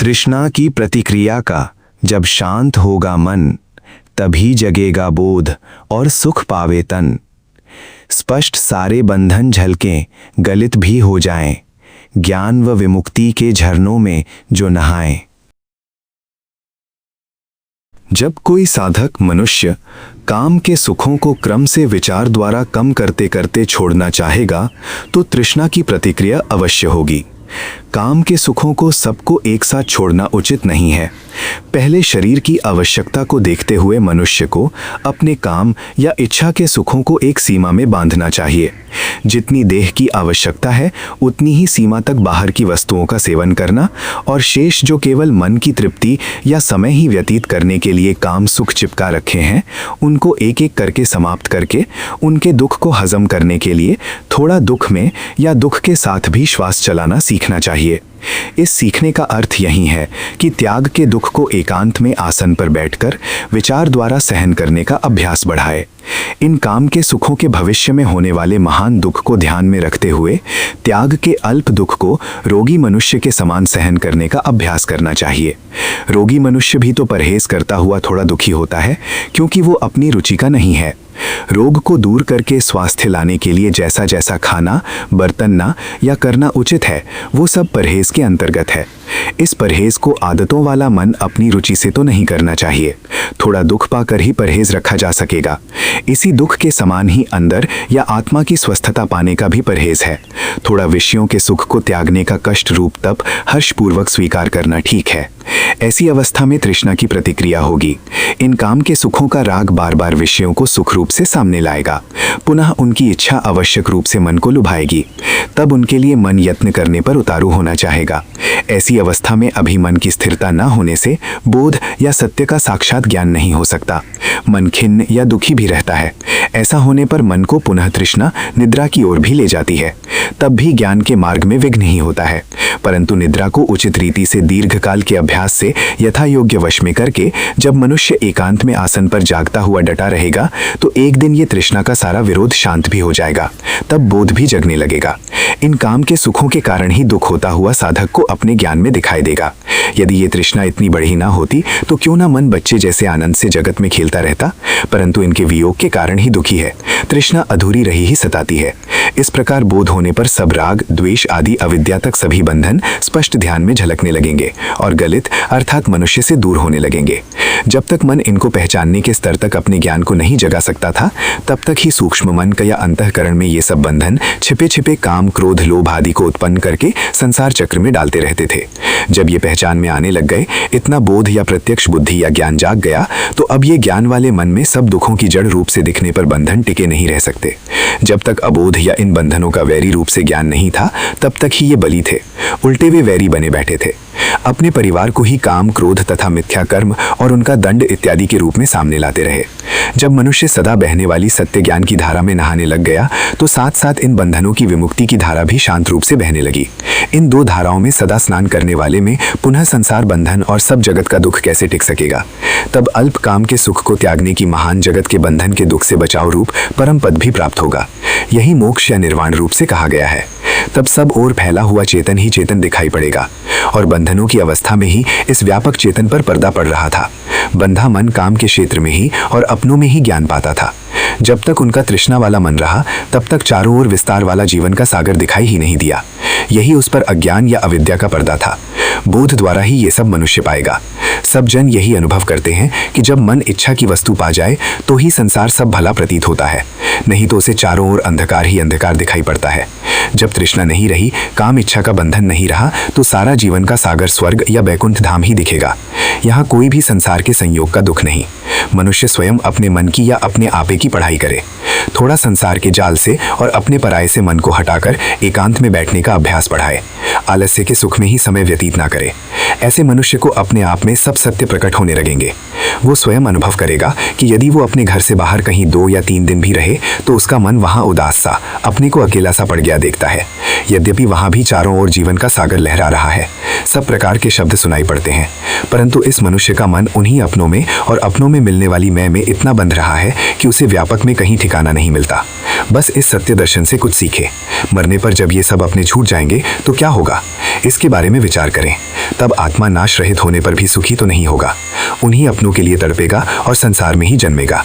तृष्णा की प्रतिक्रिया का जब शांत होगा मन, तभी जगेगा बोध और सुख पावे तन। स्पष्ट सारे बंधन झलकें, गलित भी हो जाएं, ज्ञान व विमुक्ति के झरनों में जो नहाएं। जब कोई साधक मनुष्य काम के सुखों को क्रम से विचार द्वारा कम करते करते छोड़ना चाहेगा, तो तृष्णा की प्रतिक्रिया अवश्य होगी। काम के सुखों को सबको एक साथ छोड़ना उचित नहीं है। पहले शरीर की आवश्यकता को देखते हुए मनुष्य को अपने काम या इच्छा के सुखों को एक सीमा में बांधना चाहिए। जितनी देह की आवश्यकता है उतनी ही सीमा तक बाहर की वस्तुओं का सेवन करना, और शेष जो केवल मन की तृप्ति या समय ही व्यतीत करने के लिए काम सुख चिपका रखे हैं, उनको एक एक करके समाप्त करके उनके दुख को हजम करने के लिए थोड़ा दुख में या दुख के साथ भी श्वास चलाना सीखना चाहिए। इस सीखने का अर्थ यही है कि त्याग के दुख को एकांत में आसन पर बैठकर विचार द्वारा सहन करने का अभ्यास बढ़ाए। इन काम के सुखों के भविष्य में होने वाले महान दुख को ध्यान में रखते हुए त्याग के अल्प दुख को रोगी मनुष्य के समान सहन करने का अभ्यास करना चाहिए। रोगी मनुष्य भी तो परहेज करता हुआ थोड़ा दुखी होता है, क्योंकि वो अपनी रुचि का नहीं है। रोग को दूर करके स्वास्थ्य लाने के लिए जैसा जैसा खाना, बर्तनना या करना उचित है, वो सब परहेज के अंतर्गत है। इस परहेज को आदतों वाला मन अपनी रुचि से तो नहीं करना चाहिए। थोड़ा दुख पाकर ही परहेज रखा जा सकेगा। इसी दुख के समान ही अंदर या आत्मा की स्वस्थता पाने का भी परहेज है। थोड़ा विषयों के सुख को त्यागने का कष्ट रूप तप हर्षपूर्वक स्वीकार करना ठीक है। ऐसी अवस्था में तृष्णा की प्रतिक्रिया होगी। इन काम के सुखों का राग बार बार विषयों को सुख रूप से सामने लाएगा। पुनः उनकी इच्छा आवश्यक रूप से मन को लुभाएगी। तब उनके लिए मन यत्न करने पर उतारू होना चाहेगा। ऐसी अवस्था में अभी मन की स्थिरता न होने से बोध या सत्य का साक्षात ज्ञान नहीं हो सकता। मन खिन्न या दुखी भी रहता है। ऐसा होने पर मन को पुनः तृष्णा निद्रा की ओर भी ले जाती है। तब भी ज्ञान के मार्ग में विघ्न ही होता है। परंतु निद्रा को उचित रीति से दीर्घकाल के अभ्यास से यथा योग्य वश में करके जब मनुष्य एकांत में आसन पर जागता हुआ डटा रहेगा, तो एक दिन ये तृष्णा का सारा विरोध शांत भी हो जाएगा। तब बोध भी जगने लगेगा। इन काम के सुखों के कारण ही दुख होता हुआ साधक को अपने ज्ञान में दिखाई देगा। यदि ये तृष्णा इतनी बड़ी ना होती तो क्यों ना मन बच्चे जैसे आनंद से जगत में खेलता रहता, परंतु इनके वियोग के कारण ही दुखी है। तृष्णा अधूरी रही ही सताती है। इस प्रकार बोध होने पर सब राग, द्वेष आदि अविद्या तक सभी बंधन स्पष्ट ध्यान में झलकने लगेंगे और गलित अर्थात मनुष्य से दूर होने लगेंगे। जब तक मन इनको पहचानने के स्तर तक अपने ज्ञान को नहीं जगा सकता था, तब तक ही सूक्ष्म मन का या अंतःकरण में ये सब बंधन छिपे छिपे काम, क्रोध, लोभ आदि को उत्पन्न करके संसार चक्र में डालते रहते थे। जब ये पहचान में आने लग गए, इतना बोध या प्रत्यक्ष बुद्धि या ज्ञान जाग गया, तो अब ये ज्ञान वाले मन में सब दुखों की जड़ रूप से दिखने पर बंधन टिके नहीं रह सकते। जब तक अबोध या इन बंधनों का वैरी रूप से ज्ञान नहीं था, तब तक ही ये बली थे। उल्टे वे वैरी बने बैठे थे। अपने परिवार को ही काम, क्रोध तथा मिथ्या कर्म और उनका दंड इत्यादि के रूप में सामने लाते रहे। जब मनुष्य सदा बहने वाली सत्य ज्ञान की धारा में नहाने लग गया, तो साथ साथ इन बंधनों की विमुक्ति की धारा भी शांत रूप से बहने लगी। इन दो धाराओं में सदा स्नान करने वाले में पुनः संसार बंधन और सब जगत का दुख कैसे टिक सकेगा। तब अल्प काम के सुख को त्यागने की महान जगत के बंधन के दुख से बचाव रूप परम पद भी प्राप्त होगा। यही मोक्ष या निर्वाण रूप से कहा गया है। तब सब ओर फैला हुआ चेतन ही चेतन दिखाई पड़ेगा, और बंधनों की अवस्था में ही इस व्यापक चेतन पर पर्दा पड़ रहा था। बंधा मन काम के क्षेत्र में ही और अपनों में ही ज्ञान पाता था। जब तक उनका तृष्णा वाला मन रहा, तब तक चारों ओर विस्तार वाला जीवन का सागर दिखाई ही नहीं दिया। यही उस पर अज्ञान या अविद्या का पर्दा था। बोध द्वारा ही ये सब मनुष्य पाएगा। सब जन यही अनुभव करते हैं कि जब मन इच्छा की वस्तु पा जाए तो ही संसार सब भला प्रतीत होता है, नहीं तो उसे चारों ओर अंधकार ही अंधकार दिखाई पड़ता है। जब तृष्णा नहीं रही, काम इच्छा का बंधन नहीं रहा, तो सारा जीवन का सागर स्वर्ग या बैकुंठ धाम ही दिखेगा। यहाँ कोई भी संसार के संयोग का दुख नहीं। मनुष्य स्वयं अपने मन की या अपने आपे की पढ़ाई करे। थोड़ा संसार के जाल से और अपने पराये से मन को हटाकर एकांत में बैठने का अभ्यास बढ़ाए। आलस्य के सुख में ही समय व्यतीत ना करे। ऐसे मनुष्य को अपने आप में सब सत्य प्रकट होने लगेंगे। वो स्वयं अनुभव करेगा कि यदि वो अपने घर से बाहर कहीं 2 या 3 दिन भी रहे, तो उसका मन वहाँ उदास सा, अपने को अकेला सा पड़ गया देखता है। यद्यपि वहाँ भी चारों ओर जीवन का सागर लहरा रहा है। सब प्रकार के शब्द सुनाई पड़ते हैं, परंतु इस मनुष्य का मन उन्हीं अपनों में और अपनों में मिलने वाली मैं में इतना बंध रहा है कि उसे व्यापक में कहीं ठिकाना नहीं मिलता। बस इस सत्य दर्शन से कुछ सीखे। मरने पर जब ये सब अपने छूट जाएंगे तो क्या होगा, इसके बारे में विचार करें। तब आत्मा नाश रहित होने पर भी सुखी तो नहीं होगा, उन्हीं अपनों के लिए तड़पेगा और संसार में ही जन्मेगा।